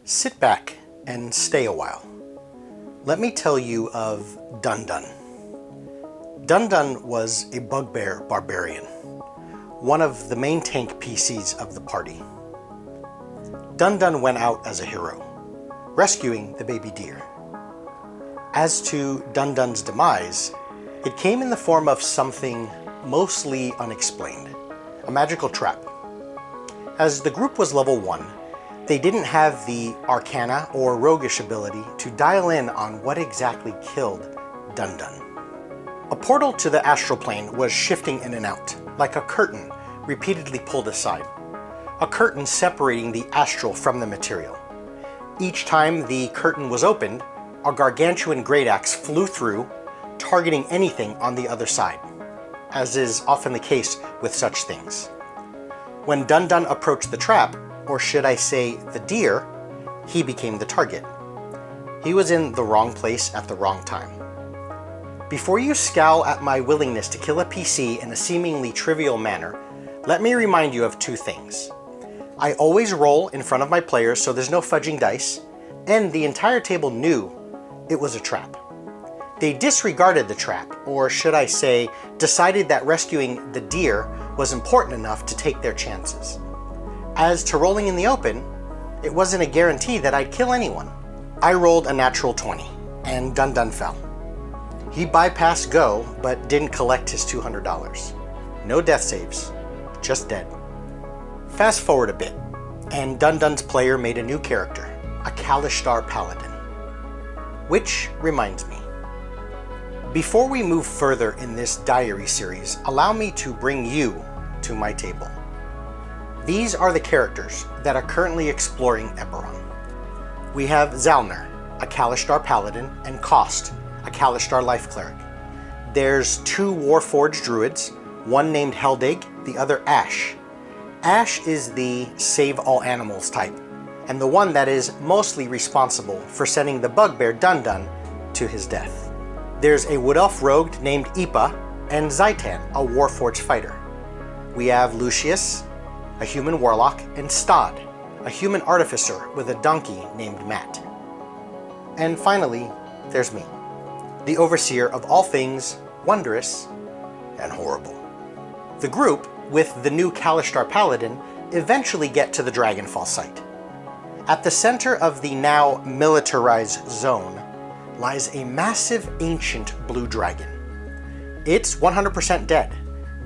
Sit back and stay a while. Let me tell you of Dun-Dun. Dun-Dun was a bugbear barbarian, one of the main tank PCs of the party. Dun-Dun went out as a hero, rescuing the baby deer. As to Dun-Dun's demise, it came in the form of something mostly unexplained, a magical trap. As the group was level 1, they didn't have the arcana or roguish ability to dial in on what exactly killed Dun-Dun. A portal to the astral plane was shifting in and out, like a curtain repeatedly pulled aside. A curtain separating the astral from the material. Each time the curtain was opened, a gargantuan great axe flew through, targeting anything on the other side, as is often the case with such things. When Dun-Dun approached the trap, or should I say the deer, he became the target. He was in the wrong place at the wrong time. Before you scowl at my willingness to kill a PC in a seemingly trivial manner, let me remind you of two things. I always roll in front of my players so there's no fudging dice, and the entire table knew it was a trap. They disregarded the trap, or should I say, decided that rescuing the deer was important enough to take their chances. As to rolling in the open, it wasn't a guarantee that I'd kill anyone. I rolled a natural 20, and Dun-Dun fell. He bypassed go, but didn't collect his $200. No death saves, just dead. Fast forward a bit, and Dun-Dun's player made a new character, a Kalishtar Paladin. Which reminds me, before we move further in this diary series, allow me to bring you to my table. These are the characters that are currently exploring Eberron. We have Zalner, a Kalishtar Paladin, and Kost, a Kalishtar Life Cleric. There's two Warforged Druids, one named Heldig, the other Ash. Ash is the save all animals type, and the one that is mostly responsible for sending the bugbear Dun-Dun to his death. There's a Wood Elf Rogue named Ipa, and Zaitan, a Warforged fighter. We have Lucius, a human warlock, and Stod, a human artificer with a donkey named Matt. And finally, there's me, the overseer of all things wondrous and horrible. The group, with the new Kalishtar Paladin, eventually get to the Dragonfall site. At the center of the now militarized zone lies a massive ancient blue dragon. It's 100% dead,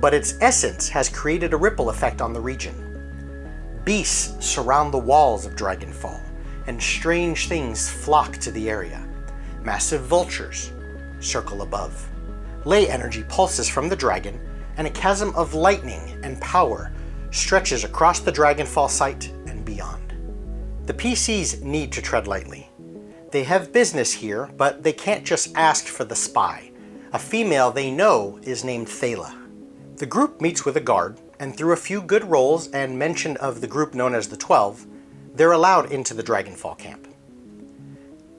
but its essence has created a ripple effect on the region. Beasts surround the walls of Dragonfall, and strange things flock to the area. Massive vultures circle above. Ley energy pulses from the dragon, and a chasm of lightning and power stretches across the Dragonfall site and beyond. The PCs need to tread lightly. They have business here, but they can't just ask for the spy, a female they know is named Thala. The group meets with a guard, and through a few good rolls and mention of the group known as the 12, they're allowed into the Dragonfall camp.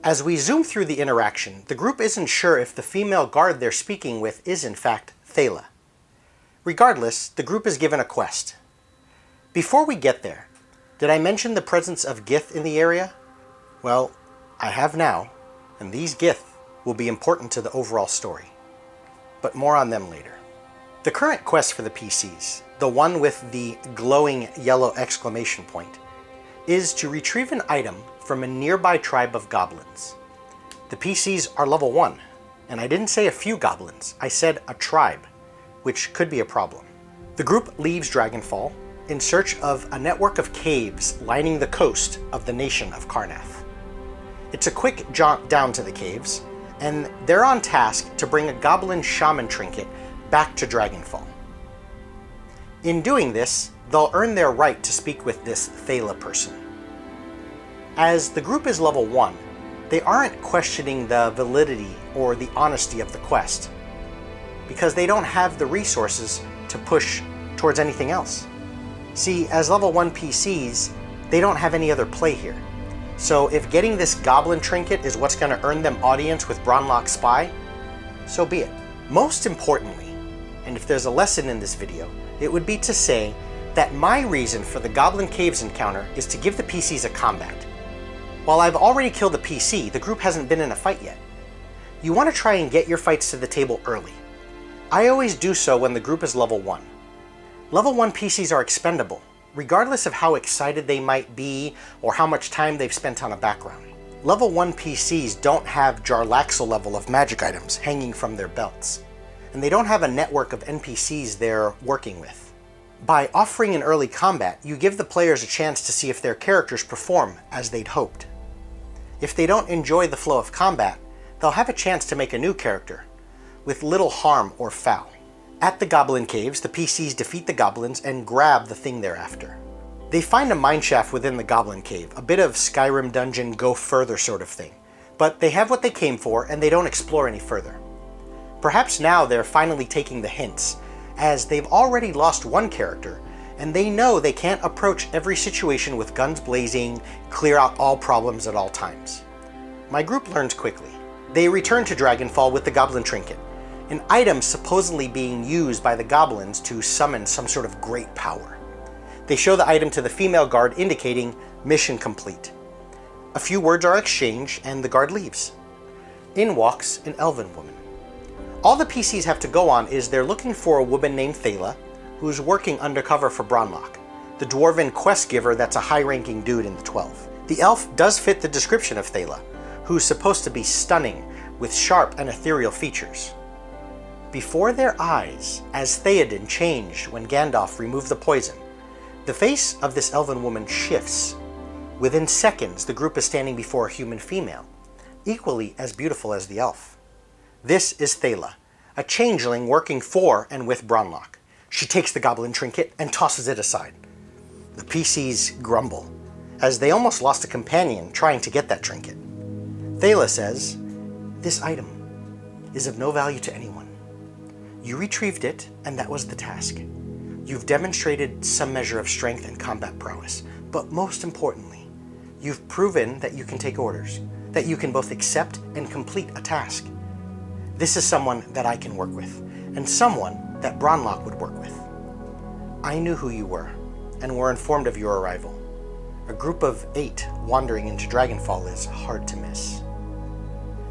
As we zoom through the interaction, the group isn't sure if the female guard they're speaking with is in fact Thala. Regardless, the group is given a quest. Before we get there, did I mention the presence of Gith in the area? Well, I have now, and these Gith will be important to the overall story. But more on them later. The current quest for the PCs, the one with the glowing yellow exclamation point, is to retrieve an item from a nearby tribe of goblins. The PCs are level 1, and I didn't say a few goblins, I said a tribe, which could be a problem. The group leaves Dragonfall in search of a network of caves lining the coast of the nation of Karnath. It's a quick jaunt down to the caves, and they're on task to bring a goblin shaman trinket back to Dragonfall. In doing this, they'll earn their right to speak with this Thala person. As the group is level 1, they aren't questioning the validity or the honesty of the quest, because they don't have the resources to push towards anything else. See, as level 1 PCs, they don't have any other play here. So if getting this goblin trinket is what's going to earn them audience with Bronlock Spy, so be it. Most importantly, and if there's a lesson in this video, it would be to say that my reason for the Goblin Caves encounter is to give the PCs a combat. While I've already killed a PC, the group hasn't been in a fight yet. You want to try and get your fights to the table early. I always do so when the group is level 1. Level 1 PCs are expendable, regardless of how excited they might be or how much time they've spent on a background. Level 1 PCs don't have Jarlaxle level of magic items hanging from their belts, and they don't have a network of NPCs they're working with. By offering an early combat, you give the players a chance to see if their characters perform as they'd hoped. If they don't enjoy the flow of combat, they'll have a chance to make a new character, with little harm or foul. At the Goblin Caves, the PCs defeat the goblins and grab the thing they're after. They find a mineshaft within the Goblin Cave, a bit of Skyrim dungeon go further sort of thing, but they have what they came for and they don't explore any further. Perhaps now they're finally taking the hints, as they've already lost one character, and they know they can't approach every situation with guns blazing, clear out all problems at all times. My group learns quickly. They return to Dragonfall with the Goblin Trinket, an item supposedly being used by the goblins to summon some sort of great power. They show the item to the female guard, indicating mission complete. A few words are exchanged and the guard leaves. In walks an elven woman. All the PCs have to go on is they're looking for a woman named Thala, who's working undercover for Bronlock, the dwarven quest giver that's a high-ranking dude in the 12. The elf does fit the description of Thala, who's supposed to be stunning with sharp and ethereal features. Before their eyes, as Theoden changed when Gandalf removed the poison, the face of this elven woman shifts. Within seconds, the group is standing before a human female, equally as beautiful as the elf. This is Thala, a changeling working for and with Bronlock. She takes the Goblin Trinket and tosses it aside. The PCs grumble, as they almost lost a companion trying to get that trinket. Thala says, "This item is of no value to anyone. You retrieved it, and that was the task. You've demonstrated some measure of strength and combat prowess, but most importantly, you've proven that you can take orders, that you can both accept and complete a task. This is someone that I can work with, and someone that Bronlock would work with. I knew who you were, and were informed of your arrival. A group of 8 wandering into Dragonfall is hard to miss."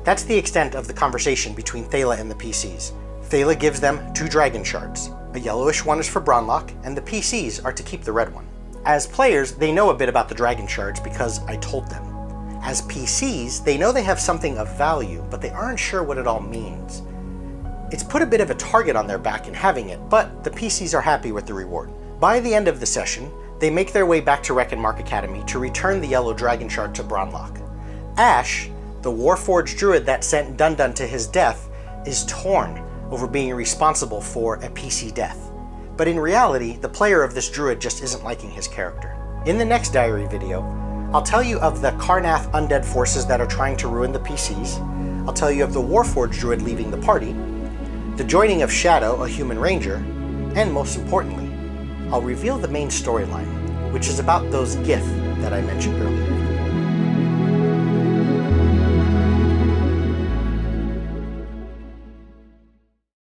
That's the extent of the conversation between Thala and the PCs. Thala gives them 2 dragon shards. A yellowish one is for Bronlock, and the PCs are to keep the red one. As players, they know a bit about the dragon shards because I told them. As PCs, they know they have something of value, but they aren't sure what it all means. It's put a bit of a target on their back in having it, but the PCs are happy with the reward. By the end of the session, they make their way back to Reckonmark Academy to return the yellow dragon shard to Bronlock. Ash, the Warforged druid that sent Dundun to his death, is torn over being responsible for a PC death. But in reality, the player of this druid just isn't liking his character. In the next diary video, I'll tell you of the Karnath undead forces that are trying to ruin the PCs. I'll tell you of the Warforged druid leaving the party, the joining of Shadow, a human ranger, and most importantly, I'll reveal the main storyline, which is about those gith that I mentioned earlier.